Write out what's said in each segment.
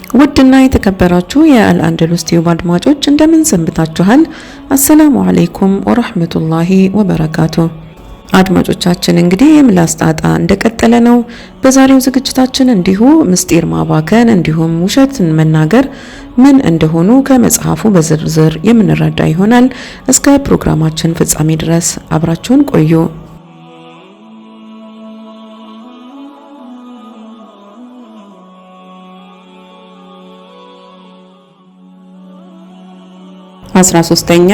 ውድና የተከበራችሁ የአልአንደሉስ ቲዩብ አድማጮች እንደምን ሰንብታችኋል? አሰላሙ አለይኩም ወራህመቱላሂ ወበረካቱ። አድማጮቻችን እንግዲህ የምላስ ጣጣ እንደቀጠለ ነው። በዛሬው ዝግጅታችን እንዲሁ ምስጢር ማባከን እንዲሁም ውሸትን መናገር ምን እንደሆኑ ከመጽሐፉ በዝርዝር የምንረዳ ይሆናል። እስከ ፕሮግራማችን ፍጻሜ ድረስ አብራችሁን ቆዩ። 13ኛ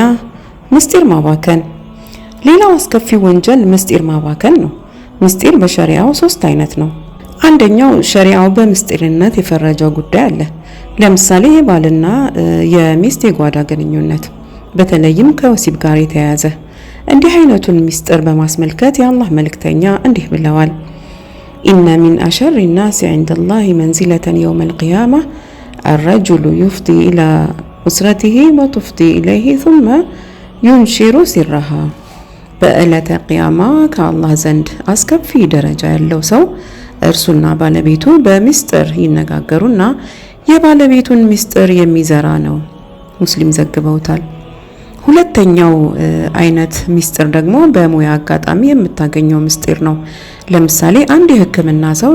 ምስጢር ማባከን። ሌላው አስከፊ ወንጀል ምስጢር ማባከን ነው። ምስጢር በሸሪዓው 3 አይነት ነው። አንደኛው ሸሪዓው በምስጢርነት የፈረጀው ጉዳይ አለ። ለምሳሌ የባልና የሚስት የጓዳ ግንኙነት፣ በተለይም ከወሲብ ጋር የተያያዘ። እንዲህ አይነቱን ምስጢር በማስመልከት የአላህ መልእክተኛ እንዲህ ብለዋል: ኢነ ሚን አሸሪ الناس عند الله منزلة يوم القيامة الرجل يفضي إلى أسرته وتفضي إليه ثم ينشر سرها። በዕለተ ቂያማ ከአላህ ዘንድ አስከፊ ደረጃ ያለው ሰው እርሱና ባለቤቱ በሚስጥር ይነጋገሩና የባለቤቱን ሚስጥር የሚዘራ ነው። ሙስሊም ዘግበውታል። ሁለተኛው አይነት ሚስጥር ደግሞ በሙያ አጋጣሚ የምታገኘው ሚስጥር ነው። ለምሳሌ አንድ የሕክምና ሰው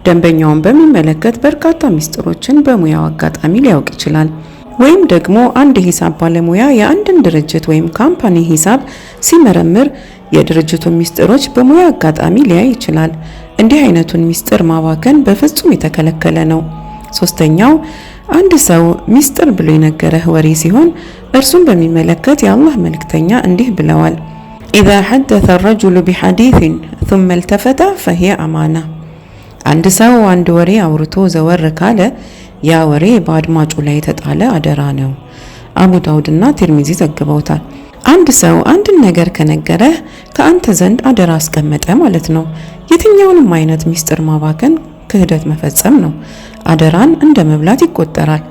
ደንበኛውን በሚመለከት በርካታ ሚስጥሮችን በሙያው አጋጣሚ ሊያውቅ ይችላል። ወይም ደግሞ አንድ ሂሳብ ባለሙያ የአንድን ድርጅት ወይም ካምፓኒ ሂሳብ ሲመረምር የድርጅቱን ሚስጥሮች በሙያ አጋጣሚ ሊያይ ይችላል። እንዲህ አይነቱን ሚስጥር ማባከን በፍጹም የተከለከለ ነው። ሶስተኛው አንድ ሰው ሚስጥር ብሎ የነገረህ ወሬ ሲሆን እርሱን በሚመለከት የአላህ መልእክተኛ እንዲህ ብለዋል: ኢዛ ሐደተ الرجل بحديث ثم التفت فهي أمانة። አንድ ሰው አንድ ወሬ አውርቶ ዘወር ካለ ያ ወሬ በአድማጩ ላይ የተጣለ አደራ ነው። አቡ ዳውድና ትርሚዚ ዘግበውታል። አንድ ሰው አንድን ነገር ከነገረህ ከአንተ ዘንድ አደራ አስቀመጠ ማለት ነው። የትኛውንም አይነት ሚስጥር ማባከን ክህደት መፈጸም ነው። አደራን እንደ መብላት ይቆጠራል።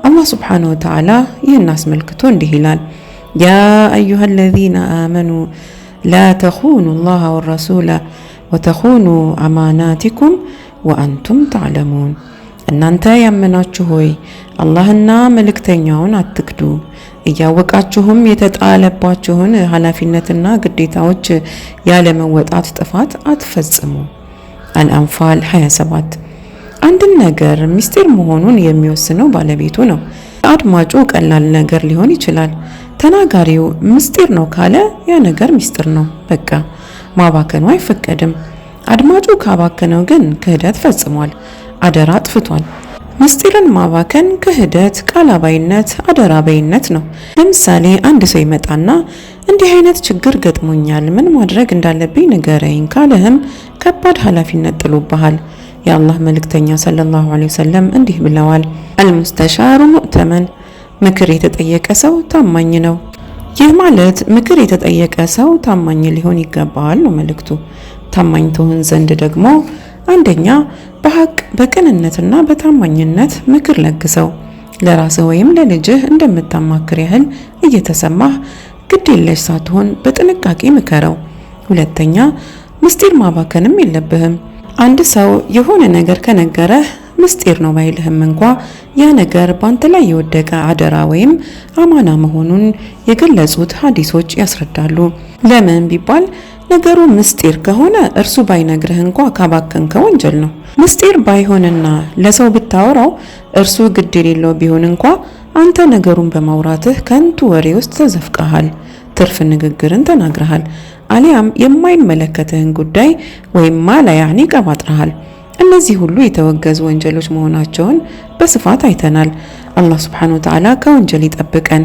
አላህ ሱብሓነሁ ወተዓላ ይህን አስመልክቶ እንዲህ ይላል: ያ አዩሃ الذين آمنوا لا تخونوا الله والرسول وتخونوا أماناتكم وأنتم تعلمون። እናንተ ያመናችሁ ሆይ አላህና መልእክተኛውን አትክዱ፣ እያወቃችሁም የተጣለባችሁን ኃላፊነትና ግዴታዎች ያለ መወጣት ጥፋት አትፈጽሙ። አልአንፋል 27። አንድን ነገር ምስጢር መሆኑን የሚወስነው ባለቤቱ ነው። አድማጩ ቀላል ነገር ሊሆን ይችላል። ተናጋሪው ምስጢር ነው ካለ ያ ነገር ምስጢር ነው፣ በቃ ማባከኑ አይፈቀድም። አድማጩ ካባከነው ግን ክህደት ፈጽሟል፣ አደራ አጥፍቷል። ምስጢርን ማባከን ክህደት፣ ቃላባይነት፣ አደራባይነት ነው። ለምሳሌ አንድ ሰው ይመጣና እንዲህ አይነት ችግር ገጥሞኛል፣ ምን ማድረግ እንዳለብኝ ንገረኝ ካለህም ከባድ ኃላፊነት ጥሎብሃል። የአላህ መልእክተኛ ሰለላሁ ዐለይሂ ወሰለም እንዲህ ብለዋል: አልሙስተሻሩ ሙእተመን። ምክር የተጠየቀ ሰው ታማኝ ነው። ይህ ማለት ምክር የተጠየቀ ሰው ታማኝ ሊሆን ይገባል ነው መልእክቱ። ታማኝ ትሆን ዘንድ ደግሞ አንደኛ በሐቅ በቅንነትና በታማኝነት ምክር ለግሰው። ለራስህ ወይም ለልጅህ እንደምታማክር ያህል እየተሰማህ ግድ የለሽ ሳትሆን በጥንቃቄ ምከረው። ሁለተኛ ምስጢር ማባከንም የለብህም። አንድ ሰው የሆነ ነገር ከነገረህ ምስጢር ነው ባይልህም እንኳ ያ ነገር ባንተ ላይ የወደቀ አደራ ወይም አማና መሆኑን የገለጹት ሐዲሶች ያስረዳሉ። ለምን ቢባል ነገሩ ምስጢር ከሆነ እርሱ ባይነግርህ እንኳ ካባከንከው ወንጀል ነው። ምስጢር ባይሆንና ለሰው ብታወራው እርሱ ግድ የሌለው ቢሆን እንኳ አንተ ነገሩን በማውራትህ ከንቱ ወሬ ውስጥ ተዘፍቀሃል፣ ትርፍ ንግግርን ተናግረሃል፣ አሊያም የማይመለከትህን ጉዳይ ወይም ማላ ያኒ ቀባጥረሃል። እነዚህ ሁሉ የተወገዙ ወንጀሎች መሆናቸውን በስፋት አይተናል። አላህ ሱብሓነሁ ወተዓላ ከወንጀል ይጠብቀን፣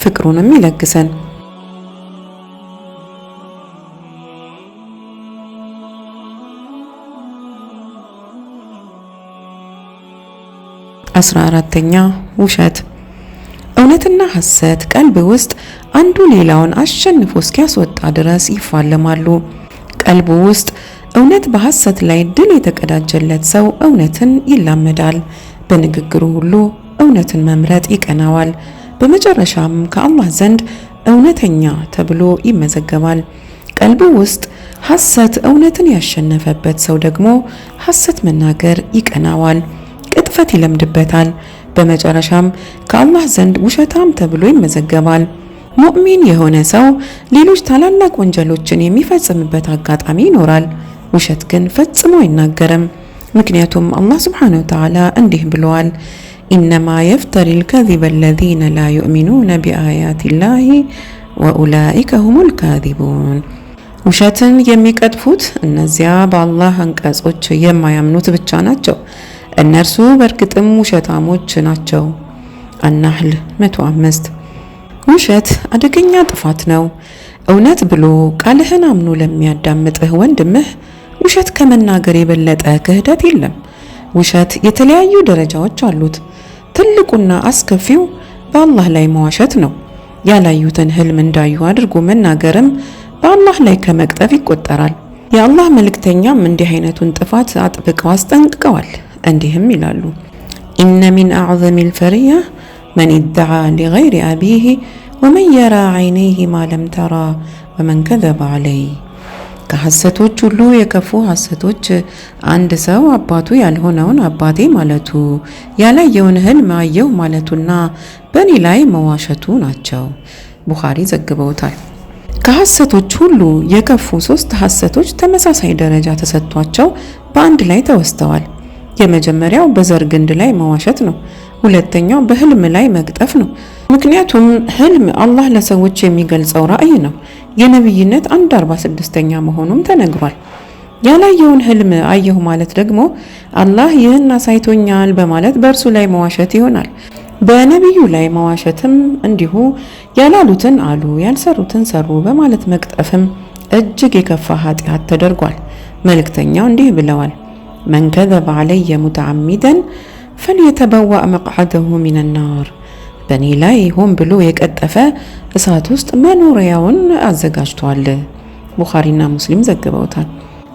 ፍቅሩንም ይለግሰን። 14ኛ ውሸት። እውነትና ሐሰት ቀልብ ውስጥ አንዱ ሌላውን አሸንፎ እስኪያስወጣ ድረስ ይፋለማሉ። ቀልቡ ውስጥ እውነት በሐሰት ላይ ድል የተቀዳጀለት ሰው እውነትን ይላመዳል። በንግግሩ ሁሉ እውነትን መምረጥ ይቀናዋል። በመጨረሻም ከአላህ ዘንድ እውነተኛ ተብሎ ይመዘገባል። ቀልቡ ውስጥ ሐሰት እውነትን ያሸነፈበት ሰው ደግሞ ሐሰት መናገር ይቀናዋል፣ ቅጥፈት ይለምድበታል። በመጨረሻም ከአላህ ዘንድ ውሸታም ተብሎ ይመዘገባል። ሙእሚን የሆነ ሰው ሌሎች ታላላቅ ወንጀሎችን የሚፈጽምበት አጋጣሚ ይኖራል። ውሸት ግን ፈጽሞ አይናገርም። ምክንያቱም አላህ ሱብሓነሁ ወተዓላ እንዲህ ብለዋል፣ ኢነማ የፍተሪል ከዚበ አለዚነ ላ ዩእሚኑነ ቢአያቲላሂ ወኡላኢከ ሁሙል ካዚቡን። ውሸትን የሚቀጥፉት እነዚያ በአላህ አንቀጾች የማያምኑት ብቻ ናቸው። እነርሱ በእርግጥም ውሸታሞች ናቸው። አናህል 105። ውሸት አደገኛ ጥፋት ነው። እውነት ብሎ ቃልህን አምኖ ለሚያዳምጥህ ወንድምህ ውሸት ከመናገር የበለጠ ክህደት የለም። ውሸት የተለያዩ ደረጃዎች አሉት። ትልቁና አስከፊው በአላህ ላይ መዋሸት ነው። ያላዩትን ህልም እንዳዩ አድርጎ መናገርም በአላህ ላይ ከመቅጠፍ ይቆጠራል። የአላህ መልእክተኛም እንዲህ አይነቱን ጥፋት አጥብቀው አስጠንቅቀዋል። እንዲህም ይላሉ፣ ኢነ ሚን አዕዘሚል ፈሪያ መን ኢደዓ ሊገይሪ አቢሂ ወመን የራ ዐይነይሂ ማ ለም ተራ ወመን ከዘበ ዐለይህ። ከሐሰቶች ሁሉ የከፉ ሐሰቶች አንድ ሰው አባቱ ያልሆነውን አባቴ ማለቱ፣ ያላየውን ህልም አየሁ ማለቱና በእኔ ላይ መዋሸቱ ናቸው። ቡኻሪ ዘግበውታል። ከሐሰቶች ሁሉ የከፉ 3 ሐሰቶች ተመሳሳይ ደረጃ ተሰጥቷቸው በአንድ ላይ ተወስተዋል። የመጀመሪያው በዘር ግንድ ላይ መዋሸት ነው። ሁለተኛው በህልም ላይ መቅጠፍ ነው። ምክንያቱም ህልም አላህ ለሰዎች የሚገልጸው ራእይ ነው። የነብይነት 1/46ኛ መሆኑም ተነግሯል። ያላየውን ህልም አየሁ ማለት ደግሞ አላህ ይህን አሳይቶኛል በማለት በእርሱ ላይ መዋሸት ይሆናል። በነብዩ ላይ መዋሸትም እንዲሁ ያላሉትን አሉ ያልሰሩትን ሰሩ በማለት መቅጠፍም እጅግ የከፋ ኃጢአት ተደርጓል። መልእክተኛው እንዲህ ብለዋል፣ መን ከዘበ ዐለየ ሙተዓሚደን ፈልየተበወእ መቅዐደሁ ሚነናር። በእኔ ላይ ሆን ብሎ የቀጠፈ እሳት ውስጥ መኖሪያውን አዘጋጅቷል። ቡኻሪና ሙስሊም ዘግበውታል።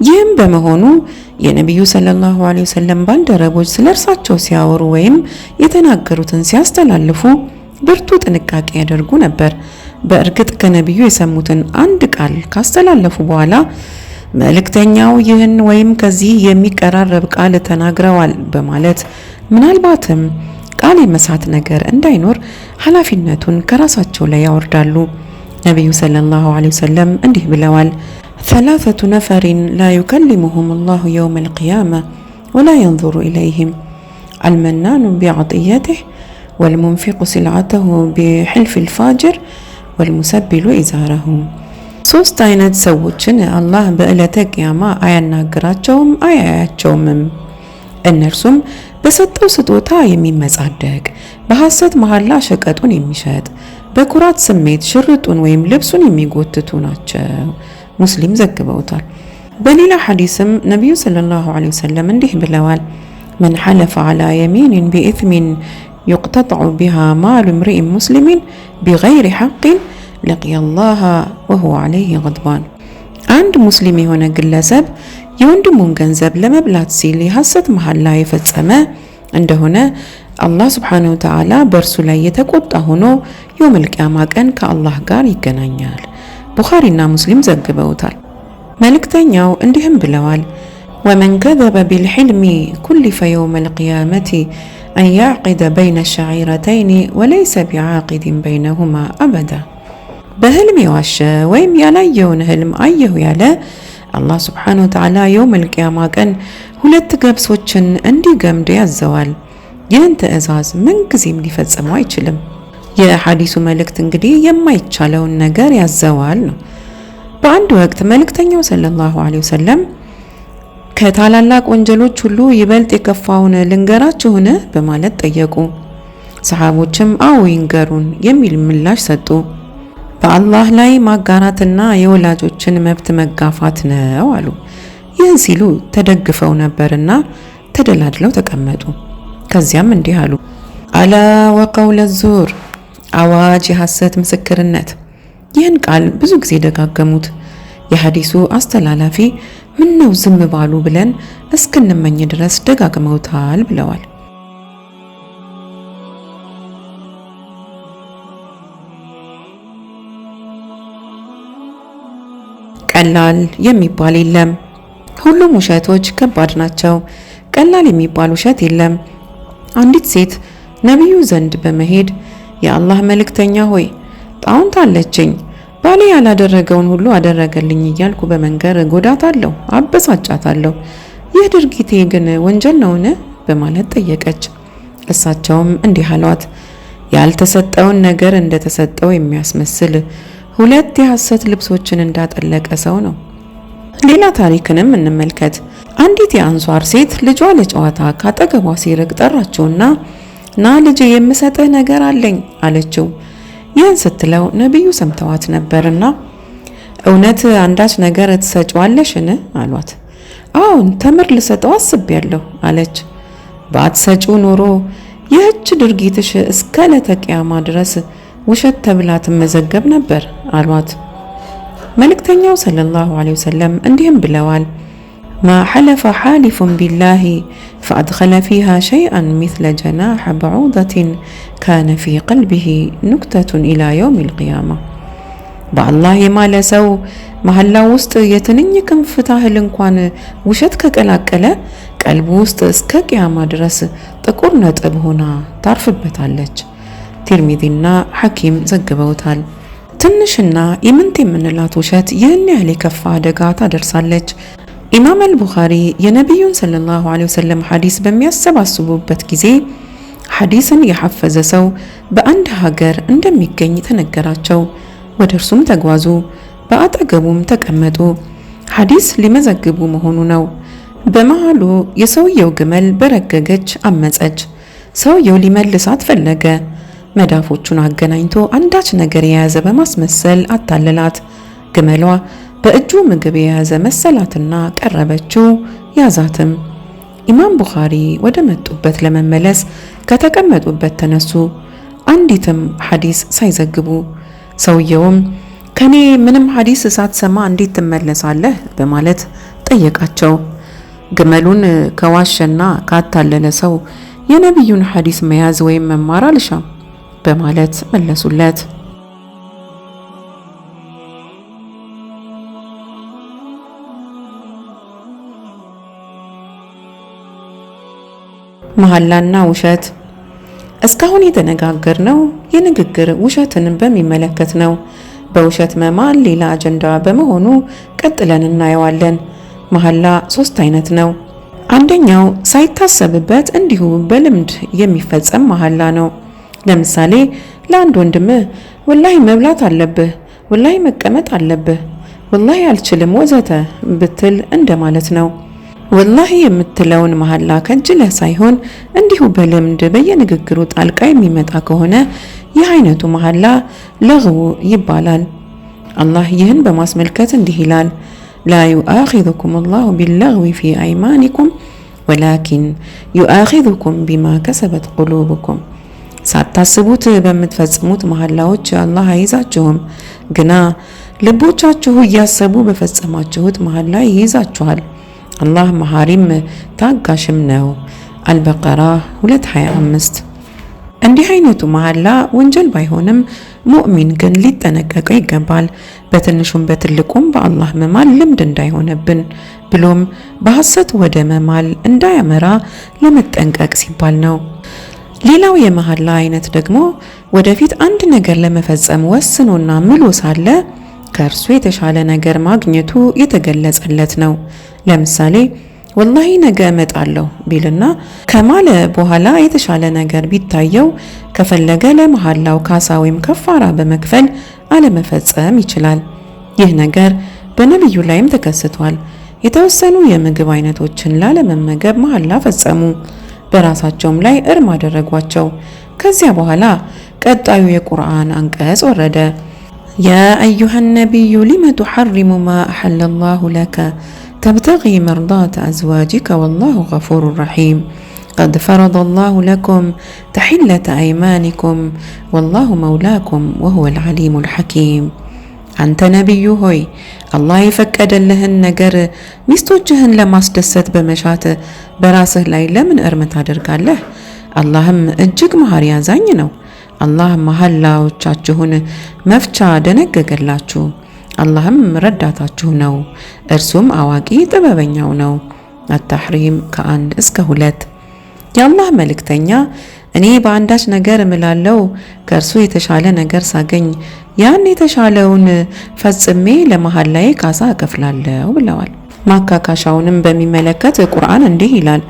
ይህም በመሆኑ የነቢዩ ሰለላሁ ዐለይሂ ወሰለም ባልደረቦች ስለ እርሳቸው ሲያወሩ ወይም የተናገሩትን ሲያስተላልፉ ብርቱ ጥንቃቄ ያደርጉ ነበር። በእርግጥ ከነቢዩ የሰሙትን አንድ ቃል ካስተላለፉ በኋላ መልእክተኛው ይህን ወይም ከዚህ የሚቀራረብ ቃል ተናግረዋል በማለት ምናልባትም ቃል የመሳት ነገር እንዳይኖር ኃላፊነቱን ከራሳቸው ላይ ያወርዳሉ። ነቢዩ ሰለላሁ ዐለይሂ ወሰለም እንዲህ ብለዋል፣ ثلاثة نفر لا يكلمهم الله يوم القيامة ولا ينظر إليهم المنان بعطيته والمنفق سلعته بحلف الفاجر والمسبل إزاره። 3 አይነት ሰዎችን አላህ በዕለተ ቂያማ አያናግራቸውም አያያቸውም። እነርሱም በሰጠው ስጦታ የሚመጻደቅ፣ በሐሰት መሐላ ሸቀጡን የሚሸጥ፣ በኩራት ስሜት ሽርጡን ወይም ልብሱን የሚጎትቱ ናቸው። ሙስሊም ዘግበውታል። በሌላ ሐዲስም ነቢዩ ሰለላሁ ዐለይሂ ወሰለም እንዲህ ብለዋል፣ መን ሐለፈ ዐላ የሚንን ቢኢስሚን ዩቅተጠዑ ቢሃ ማሉ እምሪኢን ሙስሊሚን ቢገይሪ ሐቅን ለቂየ አላህ ወሁወ ዐለይሂ ገድባን። አንድ ሙስሊም የሆነ ግለሰብ የወንድሙን ገንዘብ ለመብላት ሲል የሐሰት መሐላ የፈጸመ እንደሆነ አላህ ሱብሓነሁ ወተዓላ በእርሱ ላይ የተቆጣ ሆኖ የውመል ቂያማ ቀን ከአላህ ጋር ይገናኛል። ቡኻሪና ሙስሊም ዘግበውታል። መልእክተኛው እንዲህም ብለዋል፣ ወመን ከዘበ ቢልሕልሚ ኩሊፈ የውመል ቂያመቲ አን ያዕቂደ በይነ ሸዒረተይኒ ወለይሰ ቢዓቂድን በይነሁማ አበዳ። በህልም የዋሸ ወይም ያላየውን ህልም አየሁ ያለ አላህ ሱብሓነሁ ወተዓላ የውመል ቂያማ ቀን 2 ገብሶችን እንዲገምድ ያዘዋል። ይህን ትዕዛዝ ምንጊዜም ሊፈጽመው አይችልም። የሐዲሱ መልእክት እንግዲህ የማይቻለውን ነገር ያዘዋል ነው። በአንድ ወቅት መልእክተኛው ሰለላሁ ዐለይሂ ወሰለም ከታላላቅ ወንጀሎች ሁሉ ይበልጥ የከፋውን ልንገራችሁን በማለት ጠየቁ። ሰሃቦችም አዎ ይንገሩን የሚል ምላሽ ሰጡ። በአላህ ላይ ማጋራትና የወላጆችን መብት መጋፋት ነው አሉ። ይህን ሲሉ ተደግፈው ነበርና ተደላድለው ተቀመጡ። ከዚያም እንዲህ አሉ፣ አላ ወቀውለ ዙር፣ አዋጅ የሐሰት ምስክርነት። ይህን ቃል ብዙ ጊዜ ደጋገሙት። የሐዲሱ አስተላላፊ ምን ነው ዝም ባሉ ብለን እስክንመኝ ድረስ ደጋግመውታል ብለዋል። ቀላል የሚባል የለም። ሁሉም ውሸቶች ከባድ ናቸው። ቀላል የሚባል ውሸት የለም። አንዲት ሴት ነቢዩ ዘንድ በመሄድ የአላህ መልእክተኛ ሆይ ጣውንት አለችኝ፣ ባሌ ያላደረገውን ሁሉ አደረገልኝ እያልኩ በመንገር ጎዳታለሁ፣ አበሳጫታለሁ። ይህ ድርጊቴ ግን ወንጀል ነውን? በማለት ጠየቀች። እሳቸውም እንዲህ አሏት፣ ያልተሰጠውን ነገር እንደተሰጠው የሚያስመስል ሁለት የሐሰት ልብሶችን እንዳጠለቀ ሰው ነው። ሌላ ታሪክንም እንመልከት። አንዲት የአንሷር ሴት ልጇ ለጨዋታ ካጠገቧ ሲርቅ ጠራችውና ና ልጄ የምሰጥህ ነገር አለኝ አለችው። ይህን ስትለው ነቢዩ ሰምተዋት ነበርና እውነት አንዳች ነገር ትሰጪዋለሽን? አሏት። አዎን ተምር ልሰጠው አስቤያለሁ አለች። ባትሰጪው ኖሮ ይህች ድርጊትሽ እስከ ዕለተ ቂያማ ድረስ ውሸት ተብላ ትመዘገብ ነበር አሏት። መልእክተኛው ሰለላሁ ዐለይሂ ወሰለም እንዲህም ብለዋል፣ ማ ሐለፈ ሓሊፉን ቢላሂ ፈአድኸለ ፊሃ ሸይአን ሚስለ ጀናሐ በዑደትን ካነ ፊ ቀልቢሂ ኑክተቱን ኢላ የውሚል ቂያማ። በአላህ የማለ ሰው መሐላው ውስጥ የትንኝ ክንፍ ታህል እንኳን ውሸት ከቀላቀለ ቀልቡ ውስጥ እስከ ቂያማ ድረስ ጥቁር ነጥብ ሆና ታርፍበታለች። ቲርሚዚና ሐኪም ዘግበውታል። ትንሽና ኢምንት የምንላት ውሸት ይህን ያህል የከፋ አደጋ ታደርሳለች። ኢማም አልቡኻሪ የነቢዩን ሰለላሁ ዐለይሂ ወሰለም ሐዲስ በሚያሰባስቡበት ጊዜ ሐዲስን የሐፈዘ ሰው በአንድ ሀገር እንደሚገኝ ተነገራቸው። ወደ እርሱም ተጓዙ፣ በአጠገቡም ተቀመጡ። ሐዲስ ሊመዘግቡ መሆኑ ነው። በመሃሉ የሰውየው ግመል በረገገች፣ አመፀች። ሰውየው ሊመልሳት ፈለገ። መዳፎቹን አገናኝቶ አንዳች ነገር የያዘ በማስመሰል አታለላት። ግመሏ በእጁ ምግብ የያዘ መሰላትና ቀረበችው፣ ያዛትም። ኢማም ቡኻሪ ወደ መጡበት ለመመለስ ከተቀመጡበት ተነሱ፣ አንዲትም ሐዲስ ሳይዘግቡ። ሰውየውም ከኔ ምንም ሐዲስ ሳትሰማ እንዴት ትመለሳለህ? በማለት ጠየቃቸው። ግመሉን ከዋሸና ካታለለ ሰው የነቢዩን ሐዲስ መያዝ ወይም መማር አልሻም በማለት መለሱለት። መሐላና ውሸት። እስካሁን የተነጋገርነው የንግግር ውሸትን በሚመለከት ነው። በውሸት መማል ሌላ አጀንዳ በመሆኑ ቀጥለን እናየዋለን። መሐላ 3 አይነት ነው። አንደኛው ሳይታሰብበት እንዲሁ በልምድ የሚፈጸም መሐላ ነው። ለምሳሌ ለአንድ ወንድምህ ወላሂ መብላት አለብህ፣ ወላሂ መቀመጥ አለብህ፣ ወላሂ አልችልም ወዘተ ብትል እንደማለት ነው። ወላሂ የምትለውን መሐላ ከጅለህ ሳይሆን እንዲሁ በልምድ በየንግግሩ ጣልቃ የሚመጣ ከሆነ ይህ አይነቱ መሐላ ለግው ይባላል። አላህ ይህን በማስመልከት እንዲህ ይላል፣ ላ ዩአኺዙኩም አላሁ ቢለግዊ ፊ አይማኒኩም ወላኪን ዩአኺዙኩም ቢማ ከሰበት ቁሉብኩም። ሳታስቡት በምትፈጽሙት መሐላዎች አላህ አይዛችሁም፣ ግና ልቦቻችሁ እያሰቡ በፈጸማችሁት መሐላ ይይዛችኋል። አላህ መሐሪም ታጋሽም ነው። አልበቀራ 225። እንዲህ አይነቱ መሐላ ወንጀል ባይሆንም ሙእሚን ግን ሊጠነቀቀው ይገባል። በትንሹም በትልቁም በአላህ መማል ልምድ እንዳይሆነብን ብሎም በሐሰት ወደ መማል እንዳያመራ ለመጠንቀቅ ሲባል ነው። ሌላው የመሐላ አይነት ደግሞ ወደፊት አንድ ነገር ለመፈጸም ወስኖና ምሎ ሳለ ከእርሱ የተሻለ ነገር ማግኘቱ የተገለጸለት ነው። ለምሳሌ ወላሂ ነገ እመጣለሁ ቢልና ከማለ በኋላ የተሻለ ነገር ቢታየው ከፈለገ ለመሐላው ካሳ ወይም ከፋራ በመክፈል አለመፈጸም ይችላል። ይህ ነገር በነቢዩ ላይም ተከስቷል። የተወሰኑ የምግብ አይነቶችን ላለመመገብ መሐላ ፈጸሙ፣ በራሳቸውም ላይ እርም አደረጓቸው። ከዚያ በኋላ ቀጣዩ የቁርአን አንቀጽ ወረደ። ያ አዩሃ ነቢዩ ሊመ ቱሐሪሙ ማ አሐለ ላሁ ለከ ተብተጊ መርዳተ አዝዋጅከ ወላሁ ገፉሩ ረሒም ቀድ ፈረደ ላሁ ለኩም ተሒለተ አይማኒኩም ወላሁ መውላኩም ወሁወል ዓሊሙል ሐኪም። አንተ ነቢዩ ሆይ አላህ የፈቀደልህን ነገር ሚስቶችህን ለማስደሰት በመሻት በራስህ ላይ ለምን እርም ታደርጋለህ? አላህም እጅግ መሐሪ አዛኝ ነው። አላህ መሐላዎቻችሁን መፍቻ ደነገገላችሁ። አላህም ረዳታችሁ ነው፣ እርሱም አዋቂ ጥበበኛው ነው። አታሕሪም ከ1 እስከ 2። የአላህ መልእክተኛ እኔ በአንዳች ነገር እምላለው ከእርሱ የተሻለ ነገር ሳገኝ ያን የተሻለውን ፈጽሜ ለመሐላዬ ካሳ እከፍላለሁ ብለዋል። ማካካሻውንም በሚመለከት ቁርአን እንዲህ ይላል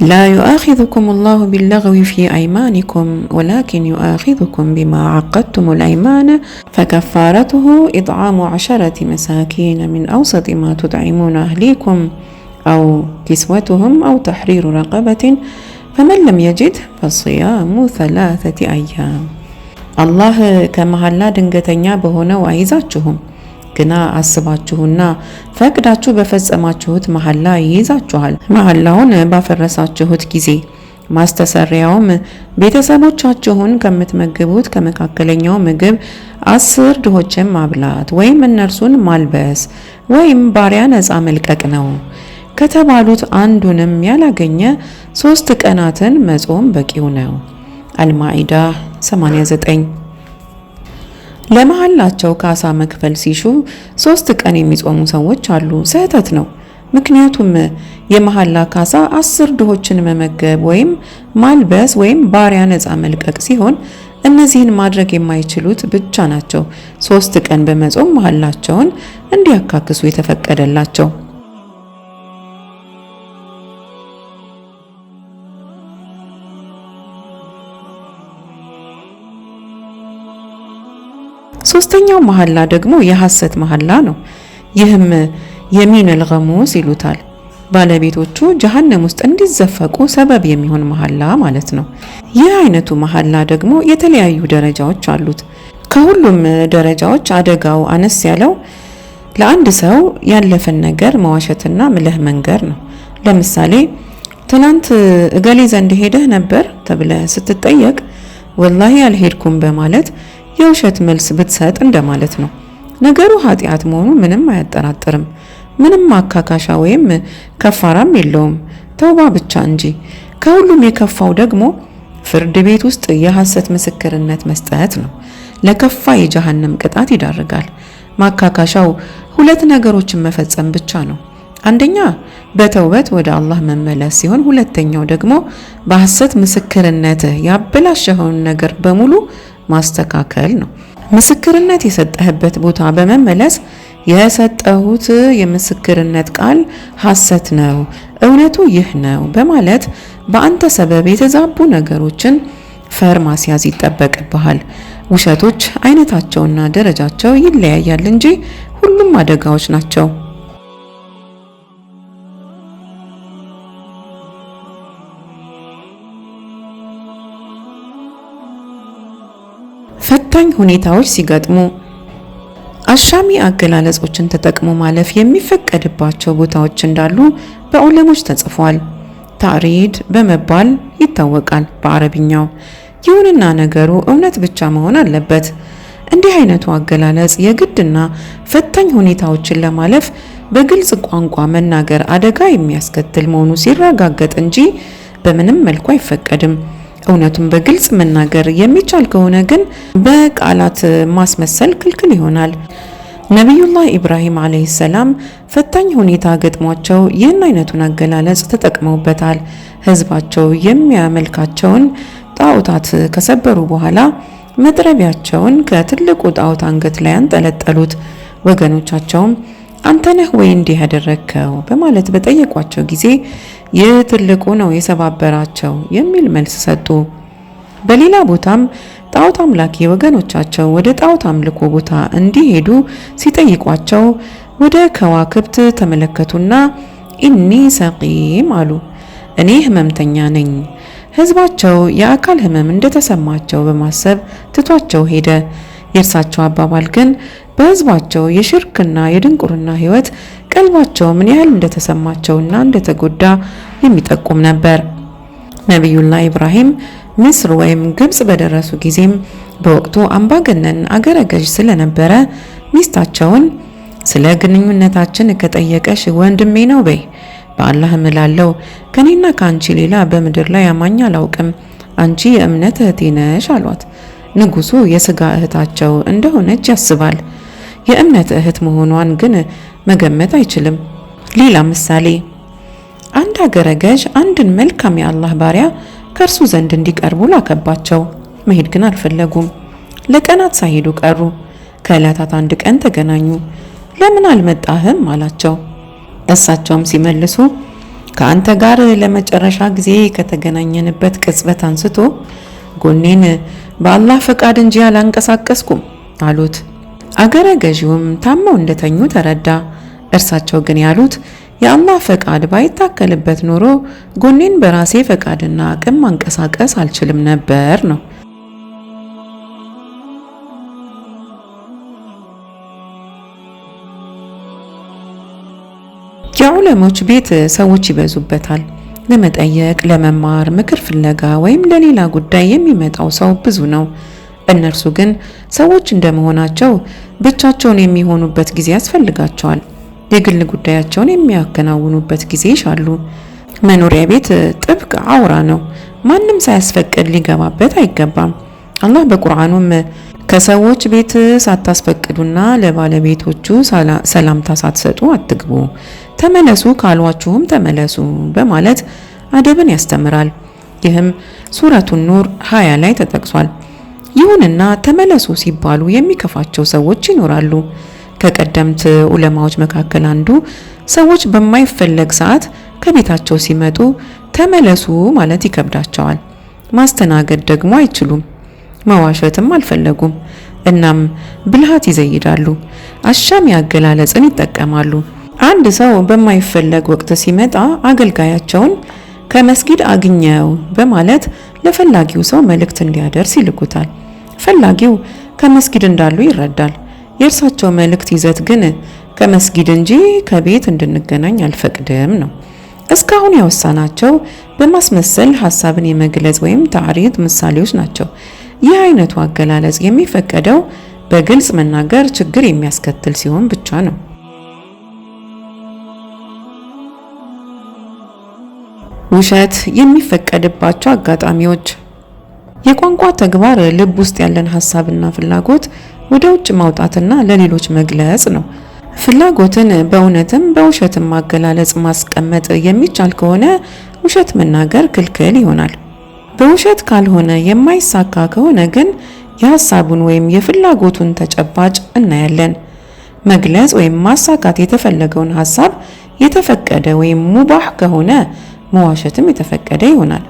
لا يؤاخذكم الله باللغو في أيمانكم ولكن يؤاخذكم بما عقدتم الأيمان فكفارته إطعام 10 مساكين من أوسط ما تطعمون أهليكم أو كسوتهم أو تحرير رقبة فمن لم يجد فصيام 3 أيام الله كمحلا ድንገተኛ በሆነው አይዛችሁም ግና አስባችሁና ፈቅዳችሁ በፈጸማችሁት መሐላ ይይዛችኋል። መሐላውን ባፈረሳችሁት ጊዜ ማስተሰሪያውም ቤተሰቦቻችሁን ከምትመግቡት ከመካከለኛው ምግብ 10 ድሆችን ማብላት ወይም እነርሱን ማልበስ ወይም ባሪያ ነፃ መልቀቅ ነው። ከተባሉት አንዱንም ያላገኘ 3 ቀናትን መጾም በቂው ነው። አልማኢዳ 89 ለመሐላቸው ካሳ መክፈል ሲሹ 3 ቀን የሚጾሙ ሰዎች አሉ። ስህተት ነው። ምክንያቱም የመሐላ ካሳ 10 ድሆችን መመገብ ወይም ማልበስ ወይም ባሪያ ነፃ መልቀቅ ሲሆን እነዚህን ማድረግ የማይችሉት ብቻ ናቸው 3 ቀን በመጾም መሐላቸውን እንዲያካክሱ የተፈቀደላቸው። ሶስተኛው መሐላ ደግሞ የሐሰት መሐላ ነው። ይህም የሚን አልገሙስ ይሉታል። ባለቤቶቹ ጀሃነም ውስጥ እንዲዘፈቁ ሰበብ የሚሆን መሐላ ማለት ነው። ይህ አይነቱ መሐላ ደግሞ የተለያዩ ደረጃዎች አሉት። ከሁሉም ደረጃዎች አደጋው አነስ ያለው ለአንድ ሰው ያለፈን ነገር መዋሸትና ምልህ መንገር ነው። ለምሳሌ ትናንት እገሌ ዘንድ ሄደህ ነበር ተብለህ ስትጠየቅ ወላሂ አልሄድኩም በማለት የውሸት መልስ ብትሰጥ እንደማለት ነው። ነገሩ ኃጢአት መሆኑ ምንም አያጠራጥርም። ምንም ማካካሻ ወይም ከፋራም የለውም፣ ተውባ ብቻ እንጂ። ከሁሉም የከፋው ደግሞ ፍርድ ቤት ውስጥ የሐሰት ምስክርነት መስጠት ነው። ለከፋ የጀሃነም ቅጣት ይዳርጋል። ማካካሻው 2 ነገሮችን መፈጸም ብቻ ነው። አንደኛ በተውበት ወደ አላህ መመለስ ሲሆን፣ ሁለተኛው ደግሞ በሐሰት ምስክርነት ያበላሸውን ነገር በሙሉ ማስተካከል ነው። ምስክርነት የሰጠህበት ቦታ በመመለስ የሰጠሁት የምስክርነት ቃል ሐሰት ነው፣ እውነቱ ይህ ነው በማለት በአንተ ሰበብ የተዛቡ ነገሮችን ፈር ማስያዝ ይጠበቅብሃል። ውሸቶች አይነታቸውና ደረጃቸው ይለያያል እንጂ ሁሉም አደጋዎች ናቸው። ፈታኝ ሁኔታዎች ሲገጥሙ አሻሚ አገላለጾችን ተጠቅሞ ማለፍ የሚፈቀድባቸው ቦታዎች እንዳሉ በዑለሞች ተጽፏል። ታሪድ በመባል ይታወቃል በአረብኛው። ይሁንና ነገሩ እውነት ብቻ መሆን አለበት። እንዲህ አይነቱ አገላለጽ የግድና ፈታኝ ሁኔታዎችን ለማለፍ በግልጽ ቋንቋ መናገር አደጋ የሚያስከትል መሆኑ ሲረጋገጥ እንጂ በምንም መልኩ አይፈቀድም። እውነቱን በግልጽ መናገር የሚቻል ከሆነ ግን በቃላት ማስመሰል ክልክል ይሆናል። ነቢዩላህ ኢብራሂም አለይሂ ሰላም ፈታኝ ሁኔታ ገጥሟቸው ይህን አይነቱን አገላለጽ ተጠቅመውበታል። ህዝባቸው የሚያመልካቸውን ጣዖታት ከሰበሩ በኋላ መጥረቢያቸውን ከትልቁ ጣዖት አንገት ላይ አንጠለጠሉት። ወገኖቻቸውም አንተ ነህ ወይ እንዲህ ያደረግከው በማለት በጠየቋቸው ጊዜ ይህ ትልቁ ነው የሰባበራቸው የሚል መልስ ሰጡ። በሌላ ቦታም ጣዖት አምላኪ ወገኖቻቸው ወደ ጣዖት አምልኮ ቦታ እንዲሄዱ ሲጠይቋቸው ወደ ከዋክብት ተመለከቱና ኢኒ ሰቂም አሉ፣ እኔ ህመምተኛ ነኝ። ህዝባቸው የአካል ህመም እንደተሰማቸው በማሰብ ትቷቸው ሄደ። የእርሳቸው አባባል ግን በህዝባቸው የሽርክና የድንቁርና ህይወት ቀልባቸው ምን ያህል እንደተሰማቸውና እንደተጎዳ የሚጠቁም ነበር። ነቢዩላህ ኢብራሂም ምስር ወይም ግብጽ በደረሱ ጊዜም በወቅቱ አምባገነን አገረ ገዥ ስለነበረ ሚስታቸውን ስለ ግንኙነታችን ከጠየቀሽ ወንድሜ ነው በይ፣ በአላህ እምላለሁ ከኔና ካንቺ ሌላ በምድር ላይ አማኝ አላውቅም፣ አንቺ የእምነት እህቴ ነሽ አሏት። ንጉሱ የስጋ እህታቸው እንደሆነች ያስባል። የእምነት እህት መሆኗን ግን መገመት አይችልም። ሌላ ምሳሌ፣ አንድ አገረ ገዥ አንድን መልካም የአላህ ባሪያ ከእርሱ ዘንድ እንዲቀርቡ ላከባቸው። መሄድ ግን አልፈለጉም። ለቀናት ሳይሄዱ ቀሩ። ከዕለታት አንድ ቀን ተገናኙ። ለምን አልመጣህም አላቸው። እሳቸውም ሲመልሱ ከአንተ ጋር ለመጨረሻ ጊዜ ከተገናኘንበት ቅጽበት አንስቶ ጎኔን በአላህ ፈቃድ እንጂ አላንቀሳቀስኩም አሉት። አገረ ገዢውም ታመው እንደተኙ ተረዳ። እርሳቸው ግን ያሉት የአላህ ፈቃድ ባይታከልበት ኖሮ ጎኔን በራሴ ፈቃድና አቅም ማንቀሳቀስ አልችልም ነበር ነው። የዑለሞች ቤት ሰዎች ይበዙበታል። ለመጠየቅ፣ ለመማር፣ ምክር ፍለጋ ወይም ለሌላ ጉዳይ የሚመጣው ሰው ብዙ ነው። እነርሱ ግን ሰዎች እንደመሆናቸው ብቻቸውን የሚሆኑበት ጊዜ ያስፈልጋቸዋል። የግል ጉዳያቸውን የሚያከናውኑበት ጊዜ ይሻሉ። መኖሪያ ቤት ጥብቅ አውራ ነው። ማንም ሳያስፈቅድ ሊገባበት አይገባም። አላህ በቁርአኑም ከሰዎች ቤት ሳታስፈቅዱና ለባለቤቶቹ ሰላምታ ሳትሰጡ አትግቡ፣ ተመለሱ ካሏችሁም ተመለሱ በማለት አደብን ያስተምራል። ይህም ሱረቱ ኑር 20 ላይ ተጠቅሷል። ይሁንና ተመለሱ ሲባሉ የሚከፋቸው ሰዎች ይኖራሉ። ከቀደምት ዑለማዎች መካከል አንዱ ሰዎች በማይፈለግ ሰዓት ከቤታቸው ሲመጡ ተመለሱ ማለት ይከብዳቸዋል። ማስተናገድ ደግሞ አይችሉም። መዋሸትም አልፈለጉም። እናም ብልሃት ይዘይዳሉ። አሻሚ አገላለጽን ይጠቀማሉ። አንድ ሰው በማይፈለግ ወቅት ሲመጣ አገልጋያቸውን ከመስጊድ አግኘው በማለት ለፈላጊው ሰው መልእክት እንዲያደርስ ይልኩታል። ፈላጊው ከመስጊድ እንዳሉ ይረዳል። የእርሳቸው መልእክት ይዘት ግን ከመስጊድ እንጂ ከቤት እንድንገናኝ አልፈቅድም ነው። እስካሁን ያወሳናቸው በማስመሰል ሐሳብን የመግለጽ ወይም ታሪድ ምሳሌዎች ናቸው። ይህ አይነቱ አገላለጽ የሚፈቀደው በግልጽ መናገር ችግር የሚያስከትል ሲሆን ብቻ ነው። ውሸት የሚፈቀድባቸው አጋጣሚዎች። የቋንቋ ተግባር ልብ ውስጥ ያለን ሐሳብና ፍላጎት ወደ ውጭ ማውጣትና ለሌሎች መግለጽ ነው። ፍላጎትን በእውነትም በውሸትም ማገላለጽ ማስቀመጥ የሚቻል ከሆነ ውሸት መናገር ክልክል ይሆናል። በውሸት ካልሆነ የማይሳካ ከሆነ ግን የሐሳቡን ወይም የፍላጎቱን ተጨባጭ እናያለን። መግለጽ ወይም ማሳካት የተፈለገውን ሐሳብ የተፈቀደ ወይም ሙባህ ከሆነ መዋሸትም የተፈቀደ ይሆናል።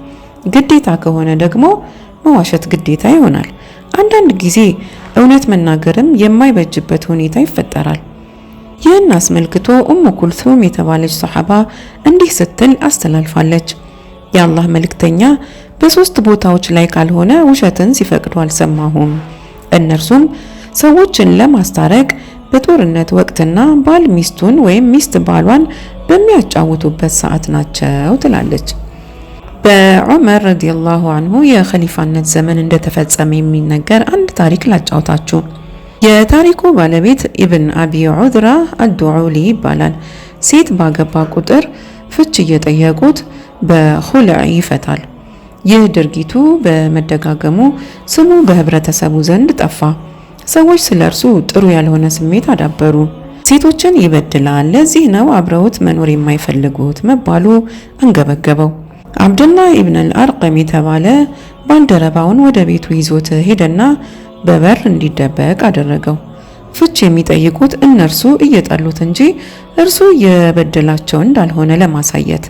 ግዴታ ከሆነ ደግሞ መዋሸት ግዴታ ይሆናል። አንዳንድ ጊዜ እውነት መናገርም የማይበጅበት ሁኔታ ይፈጠራል። ይህን አስመልክቶ ኡሙ ኩልሱም የተባለች ሰሐባ እንዲህ ስትል አስተላልፋለች። የአላህ መልእክተኛ በሶስት ቦታዎች ላይ ካልሆነ ውሸትን ሲፈቅዱ አልሰማሁም። እነርሱም ሰዎችን ለማስታረቅ በጦርነት ወቅትና ባል ሚስቱን ወይም ሚስት ባሏን በሚያጫውቱበት ሰዓት ናቸው ትላለች። በዑመር ረዲየላሁ አንሁ የኸሊፋነት ዘመን እንደተፈጸመ የሚነገር አንድ ታሪክ ላጫውታችሁ። የታሪኩ ባለቤት ኢብን አቢ ዑድራ አዱዑሊ ይባላል። ሴት ባገባ ቁጥር ፍች እየጠየቁት በኹልዕ ይፈታል። ይህ ድርጊቱ በመደጋገሙ ስሙ በህብረተሰቡ ዘንድ ጠፋ። ሰዎች ስለ እርሱ ጥሩ ያልሆነ ስሜት አዳበሩ። ሴቶችን ይበድላል፣ ለዚህ ነው አብረውት መኖር የማይፈልጉት መባሉ አንገበገበው። አብዱላህ ኢብን አልአርቀም የተባለ ባልደረባውን ወደ ቤቱ ይዞት ሄደና በበር እንዲደበቅ አደረገው። ፍች የሚጠይቁት እነርሱ እየጠሉት እንጂ እርሱ የበደላቸው እንዳልሆነ ለማሳየት።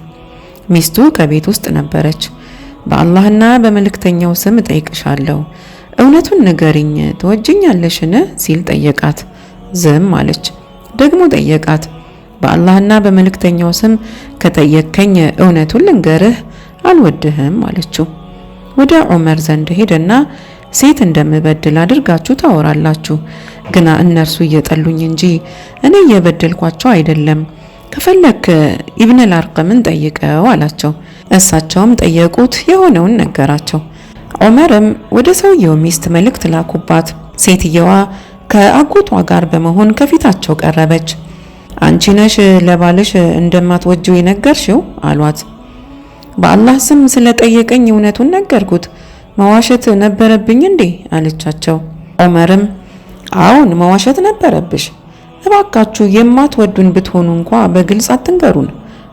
ሚስቱ ከቤት ውስጥ ነበረች። በአላህና በመልእክተኛው ስም እጠይቅሻለሁ፣ እውነቱን ንገሪኝ፣ ትወጂኛለሽን ሲል ጠየቃት። ዝም አለች። ደግሞ ጠየቃት። በአላህና በመልእክተኛው ስም ከጠየከኝ እውነቱን ልንገርህ፣ አልወድህም አለችው። ወደ ዑመር ዘንድ ሄደና ሴት እንደምበድል አድርጋችሁ ታወራላችሁ፣ ግና እነርሱ እየጠሉኝ እንጂ እኔ እየበደልኳቸው አይደለም። ከፈለክ ኢብን አልአርቀምን ጠይቀው አላቸው። እሳቸውም ጠየቁት፣ የሆነውን ነገራቸው። ዑመርም ወደ ሰውየው ሚስት መልእክት ላኩባት። ሴትየዋ ከአጎቷ ጋር በመሆን ከፊታቸው ቀረበች። አንቺ ነሽ ለባልሽ እንደማትወጂው የነገርሽው አሏት። በአላህ ስም ስለጠየቀኝ እውነቱን ነገርኩት፣ መዋሸት ነበረብኝ እንዴ አለቻቸው። ዑመርም አዎን መዋሸት ነበረብሽ፣ እባካችሁ የማትወዱን ብትሆኑ እንኳ በግልጽ አትንገሩን።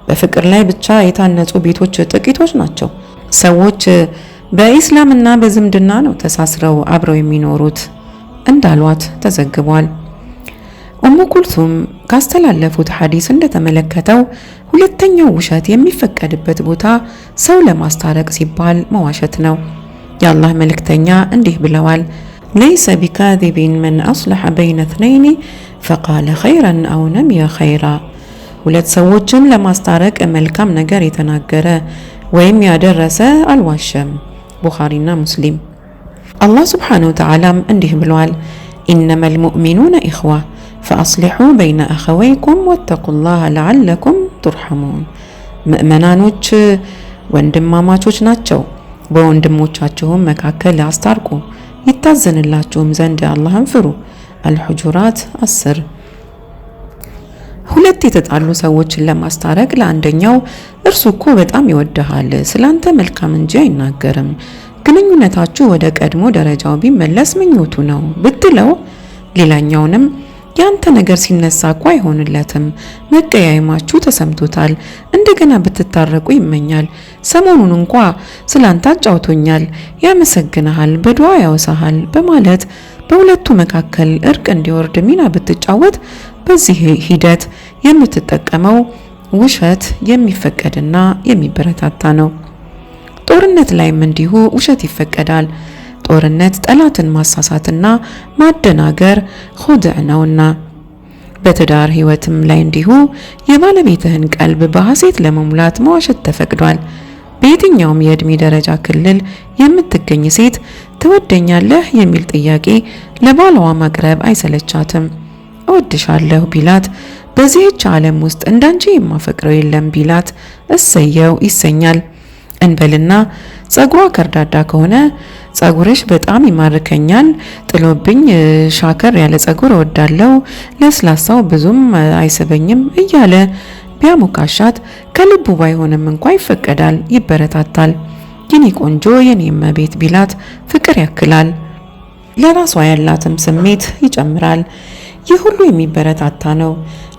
በፍቅር ላይ ብቻ የታነጹ ቤቶች ጥቂቶች ናቸው። ሰዎች በኢስላምና በዝምድና ነው ተሳስረው አብረው የሚኖሩት እንዳሏት ተዘግቧል። ኡሙ ኩልሱም ካስተላለፉት ሐዲስ እንደተመለከተው ሁለተኛው ውሸት የሚፈቀድበት ቦታ ሰው ለማስታረቅ ሲባል መዋሸት ነው። የአላህ መልእክተኛ እንዲህ ብለዋል፣ ለይሰ ቢካዚቢን መን አስለሐ በይነ እትነይኒ ፈቃለ ኸይረን አው ነሚየ ኸይራ። ሁለት ሰዎችን ለማስታረቅ መልካም ነገር የተናገረ ወይም ያደረሰ አልዋሸም። ቡኻሪና ሙስሊም። አላህ ሱብሓነሁ ወተዓላም እንዲህ ብለዋል፣ ኢነመል ሙእሚኑነ ኢኽዋ ፈአስሊሑ በይነ አኸወይኩም ወተቁላህ ለዓለኩም ቱርሐሙን። ምእመናኖች ወንድማማቾች ናቸው፣ በወንድሞቻችሁም መካከል አስታርቁ፣ ይታዘንላችሁም ዘንድ አላህን ፍሩ። አልሑጁራት 10። ሁለት የተጣሉ ሰዎችን ለማስታረቅ ለአንደኛው እርሱ እኮ በጣም ይወድሃል፣ ስላንተ መልካም እንጂ አይናገርም፣ ግንኙነታችሁ ወደ ቀድሞ ደረጃው ቢመለስ ምኞቱ ነው ብትለው፣ ሌላኛውንም ያንተ ነገር ሲነሳ እኮ አይሆንለትም፣ መቀያየማችሁ ተሰምቶታል፣ እንደገና ብትታረቁ ይመኛል፣ ሰሞኑን እንኳ ስላንተ አጫውቶኛል፣ ያመሰግንሃል፣ በዱዓ ያወሳሃል በማለት በሁለቱ መካከል እርቅ እንዲወርድ ሚና ብትጫወት፣ በዚህ ሂደት የምትጠቀመው ውሸት የሚፈቀድና የሚበረታታ ነው። ጦርነት ላይም እንዲሁ ውሸት ይፈቀዳል። ጦርነት ጠላትን ማሳሳትና ማደናገር ኹድዕ ነውና። በትዳር ህይወትም ላይ እንዲሁ የባለቤትህን ቀልብ በሐሴት ለመሙላት መዋሸት ተፈቅዷል። በየትኛውም የእድሜ ደረጃ ክልል የምትገኝ ሴት ትወደኛለህ የሚል ጥያቄ ለባሏ ማቅረብ አይሰለቻትም። እወድሻለሁ ቢላት፣ በዚህች ዓለም ውስጥ እንዳንቺ የማፈቅረው የለም ቢላት እሰየው ይሰኛል። እንበልና ጸጉሯ ከርዳዳ ከሆነ ጸጉርሽ በጣም ይማርከኛል፣ ጥሎብኝ ሻከር ያለ ጸጉር እወዳለሁ፣ ለስላሳው ብዙም አይስበኝም እያለ ቢያሞካሻት ከልቡ ባይሆንም እንኳ ይፈቀዳል፣ ይበረታታል። የኔ ቆንጆ የኔ እመቤት ቢላት ፍቅር ያክላል፣ ለራሷ ያላትም ስሜት ይጨምራል። ይህ ሁሉ የሚበረታታ ነው።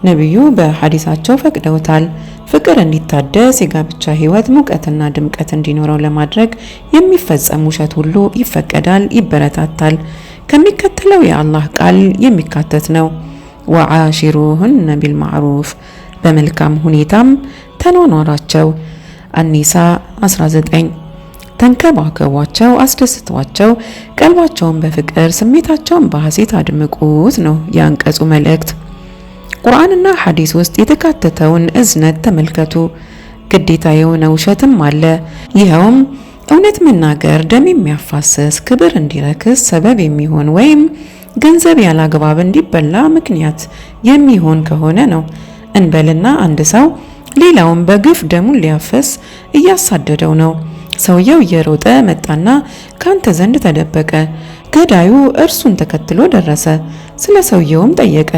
ነቢዩ በሐዲሳቸው ፈቅደውታል። ፍቅር እንዲታደስ የጋብቻ ህይወት ሙቀትና ድምቀት እንዲኖረው ለማድረግ የሚፈጸም ውሸት ሁሉ ይፈቀዳል፣ ይበረታታል። ከሚከተለው የአላህ ቃል የሚካተት ነው። ወዓሺሩሁነ ቢልማዕሩፍ፣ በመልካም ሁኔታም ተኗኗራቸው። አኒሳ 19። ተንከባከቧቸው፣ አስደስቷቸው፣ ቀልባቸውን በፍቅር ስሜታቸውን በሐሴት አድምቁት ነው የአንቀጹ መልእክት። ቁርአንና ሐዲስ ውስጥ የተካተተውን እዝነት ተመልከቱ። ግዴታ የሆነ ውሸትም አለ። ይኸውም እውነት መናገር ደም የሚያፋስስ ክብር እንዲረክስ ሰበብ የሚሆን ወይም ገንዘብ ያላግባብ እንዲበላ ምክንያት የሚሆን ከሆነ ነው። እንበልና አንድ ሰው ሌላውን በግፍ ደሙን ሊያፈስ እያሳደደው ነው። ሰውየው እየሮጠ መጣና ካንተ ዘንድ ተደበቀ። ገዳዩ እርሱን ተከትሎ ደረሰ። ስለ ሰውየውም ጠየቀ።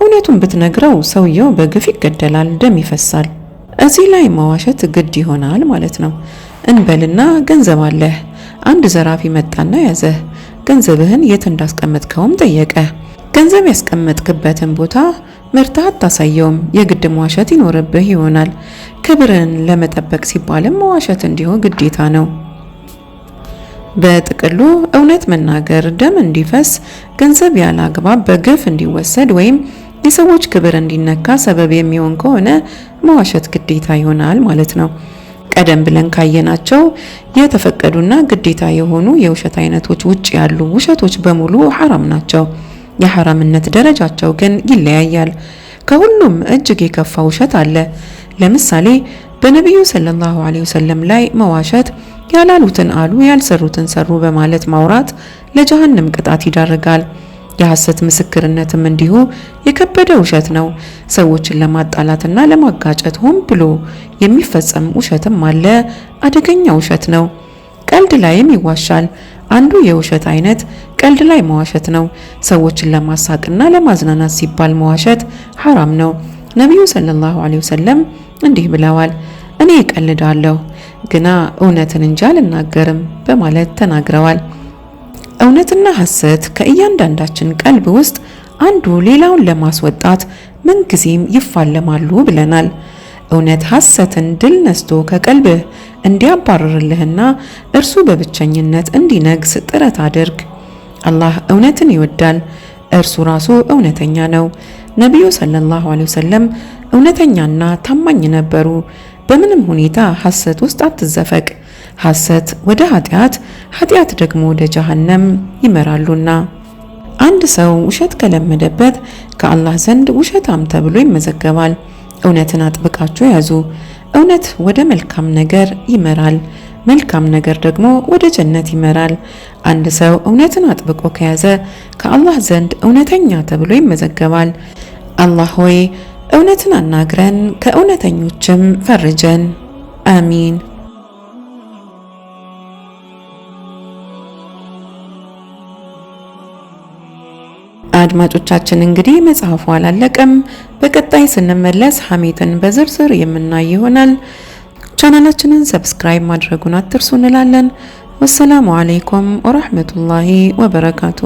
እውነቱን ብትነግረው ሰውየው በግፍ ይገደላል፣ ደም ይፈሳል። እዚህ ላይ መዋሸት ግድ ይሆናል ማለት ነው። እንበልና ገንዘብ አለህ። አንድ ዘራፊ መጣና ያዘህ። ገንዘብህን የት እንዳስቀመጥከውም ጠየቀ። ገንዘብ ያስቀመጥክበትን ቦታ መርተህ አታሳየውም። የግድ መዋሸት ይኖርብህ ይሆናል። ክብርን ለመጠበቅ ሲባልም መዋሸት እንዲሁ ግዴታ ነው። በጥቅሉ እውነት መናገር ደም እንዲፈስ፣ ገንዘብ ያለ አግባብ በግፍ እንዲወሰድ ወይም የሰዎች ክብር እንዲነካ ሰበብ የሚሆን ከሆነ መዋሸት ግዴታ ይሆናል ማለት ነው። ቀደም ብለን ካየናቸው የተፈቀዱና ግዴታ የሆኑ የውሸት አይነቶች ውጭ ያሉ ውሸቶች በሙሉ ሐራም ናቸው። የሐራምነት ደረጃቸው ግን ይለያያል። ከሁሉም እጅግ የከፋ ውሸት አለ። ለምሳሌ በነቢዩ ሰለላሁ ዐለይሂ ወሰለም ላይ መዋሸት፣ ያላሉትን አሉ ያልሰሩትን ሰሩ በማለት ማውራት ለጀሃነም ቅጣት ይዳርጋል። የሐሰት ምስክርነትም እንዲሁ የከበደ ውሸት ነው። ሰዎችን ለማጣላትና ለማጋጨት ሆን ብሎ የሚፈጸም ውሸትም አለ። አደገኛ ውሸት ነው። ቀልድ ላይም ይዋሻል። አንዱ የውሸት አይነት ቀልድ ላይ መዋሸት ነው። ሰዎችን ለማሳቅና ለማዝናናት ሲባል መዋሸት ሐራም ነው። ነቢዩ ሰለላሁ ዐለይሂ ወሰለም እንዲህ ብለዋል፣ እኔ እቀልዳለሁ ግና እውነትን እንጂ አልናገርም በማለት ተናግረዋል። እውነትና ሐሰት ከእያንዳንዳችን ቀልብ ውስጥ አንዱ ሌላውን ለማስወጣት ምንጊዜም ይፋለማሉ ብለናል። እውነት ሐሰትን ድል ነስቶ ከቀልብህ እንዲያባርርልህና እርሱ በብቸኝነት እንዲነግስ ጥረት አድርግ። አላህ እውነትን ይወዳል፣ እርሱ ራሱ እውነተኛ ነው። ነቢዩ ሰለላሁ ዐለይሂ ወሰለም እውነተኛና ታማኝ ነበሩ። በምንም ሁኔታ ሐሰት ውስጥ አትዘፈቅ። ሐሰት ወደ ኃጢአት፣ ኃጢአት ደግሞ ወደ ጀሃነም ይመራሉና። አንድ ሰው ውሸት ከለመደበት ከአላህ ዘንድ ውሸታም ተብሎ ይመዘገባል። እውነትን አጥብቃችሁ ያዙ። እውነት ወደ መልካም ነገር ይመራል፣ መልካም ነገር ደግሞ ወደ ጀነት ይመራል። አንድ ሰው እውነትን አጥብቆ ከያዘ ከአላህ ዘንድ እውነተኛ ተብሎ ይመዘገባል። አላህ ሆይ እውነትን አናግረን ከእውነተኞችም ፈርጀን። አሚን። አድማጮቻችን እንግዲህ መጽሐፉ አላለቀም። በቀጣይ ስንመለስ ሐሜትን በዝርዝር የምናይ ይሆናል። ቻናላችንን ሰብስክራይብ ማድረጉን አትርሱ እንላለን። ወሰላሙ አለይኩም ወራህመቱላሂ ወበረካቱ።